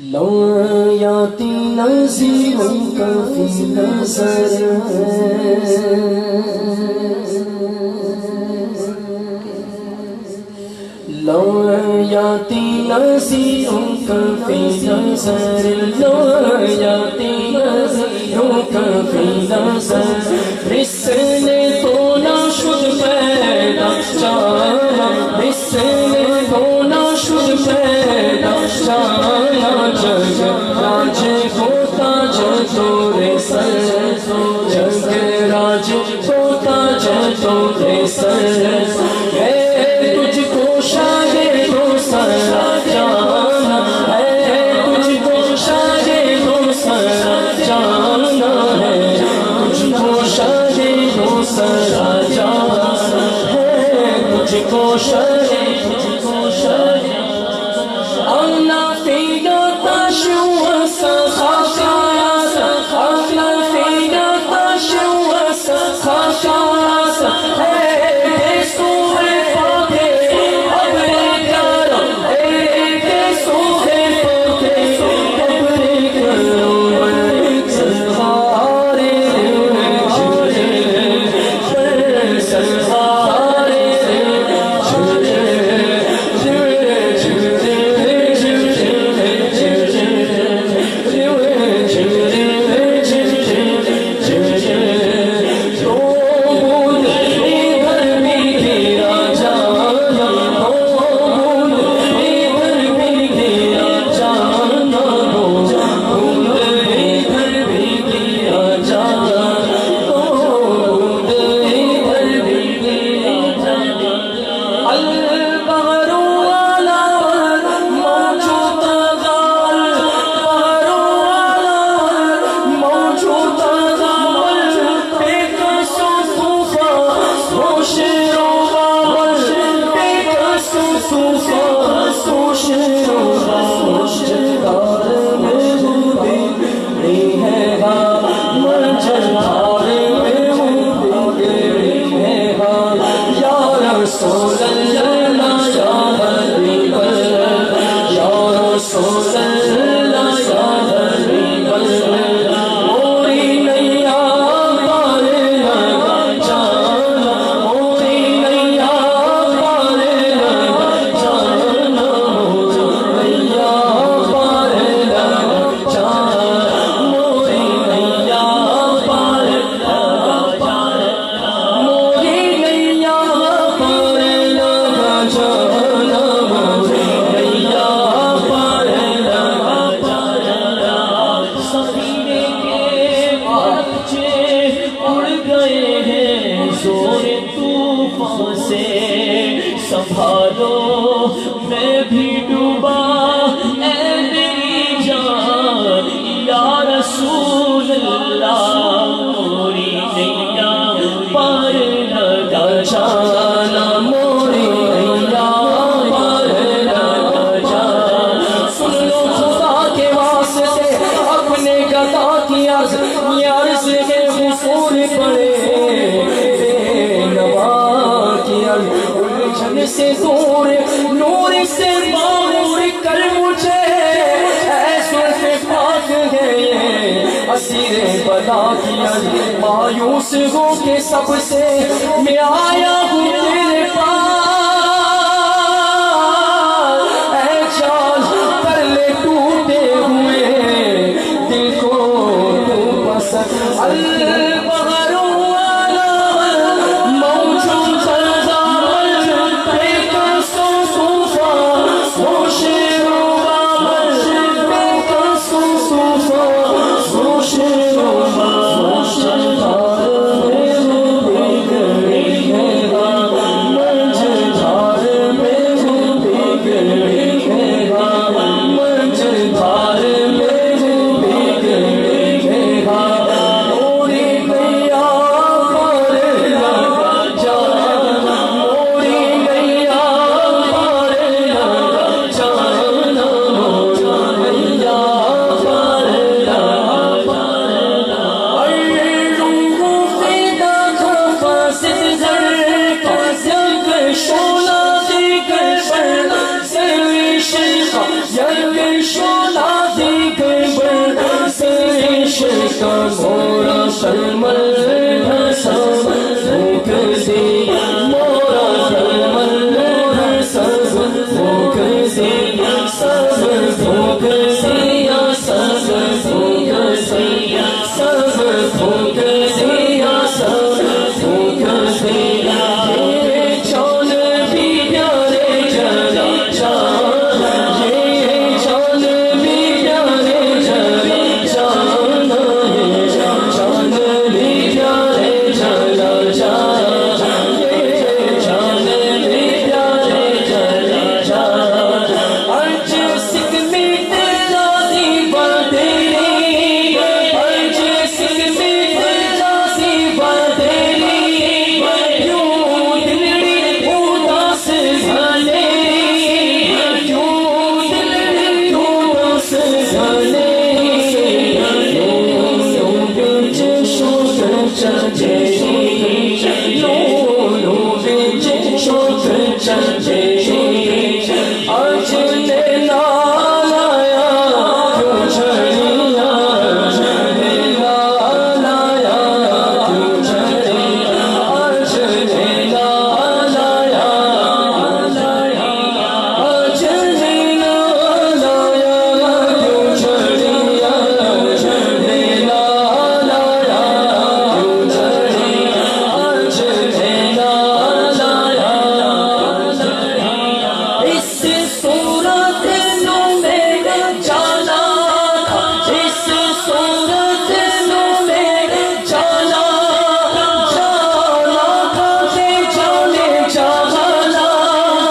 لو یاتی نظیروں کا فی نظر لو یاتی نظیروں کا فی نظر لو یاتی نظیروں کا فی نظر مثل تو نہ شد پیدا جانا مثل تو نہ شد پیدا جانا جگ راج ہوتا جتورے سر جگ راج ہوتا جتورے سر ہے تجھ کو شاہ دو سر جانا ہے تجھ کو شاہ دو سر جانا ہے تجھ کو شاہ دو سر جانا ہے تجھ کو شاہ سنبھالو میں بھی ڈوبا اے میری جان یا رسول اللہ موری نیا پار لگا جانا موری نیا پار لگا جانا سن لو خدا کے واسطے اپنے گدا کی عرض میں حصول پڑے الجھن سے دور نور سے معمور کر مجھے اے زلف پاک گئے اسیر بلا کیا مایوس ہو کے سب سے میں آیا ہوں تیرے پاس اے جان کر لے ٹوٹے ہوئے دل کو تو پسند کا مورا شرمل ڈھسا پھونک دی مورا شرمل ڈھسا پھونک دی سب پھونک دیا سب پھونک دیا سب پھونک دیا سب پھونک دیا یہ چاند بھی پیارے جلا جانا یہ چاند بھی پیارے جلا جانا چاند بھی پیارے جلا جانا یہ چاند بھی پیارے جلا جانا آج سکھ میں تیرا دیوا تیری آج سکھ میں تیرا دیوا تیری کیوں دلڑی اداس گھنے کیوں دلڑی اداس گھنے لوں بچ شوق چلے لوں بچ شوق چلے آج لیلا لایا کیوں چھڑیا لیلا لایا کیوں چھڑیا آج لیلا لایا آج لیلا لایا کیوں چھڑیا لیلا لایا کیوں چھڑیا آج لیلا لایا اس صورت نو میں جانا اس صورت نو میں جانا جانا کہ جانے جانا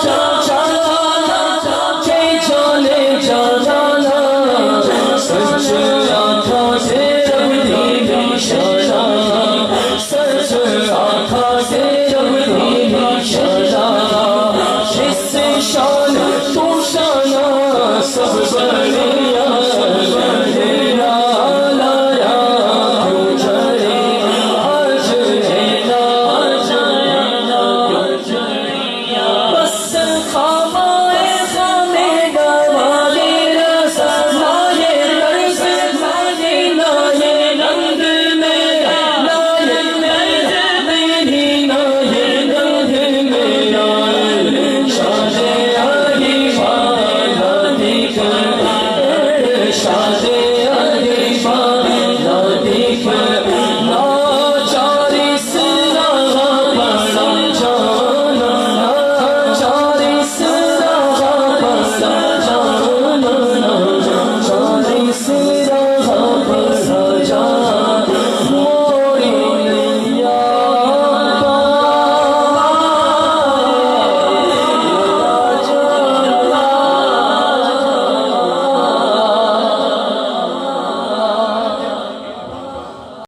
جانا کہ جانے جانا سچ آنکھا سے جب دیکھی شانا سچ آنکھا سے جب دیکھی شانا اس شان تو شانا سب بڑھیا لیلا لایا کیوں چھڑیا آج لیلا بس خوابائے خامے گوارے رسا لائے رس لائے لائے رنگ میرا لائے میری لائے رنگ میرا شاد آئی والا دکھ شاد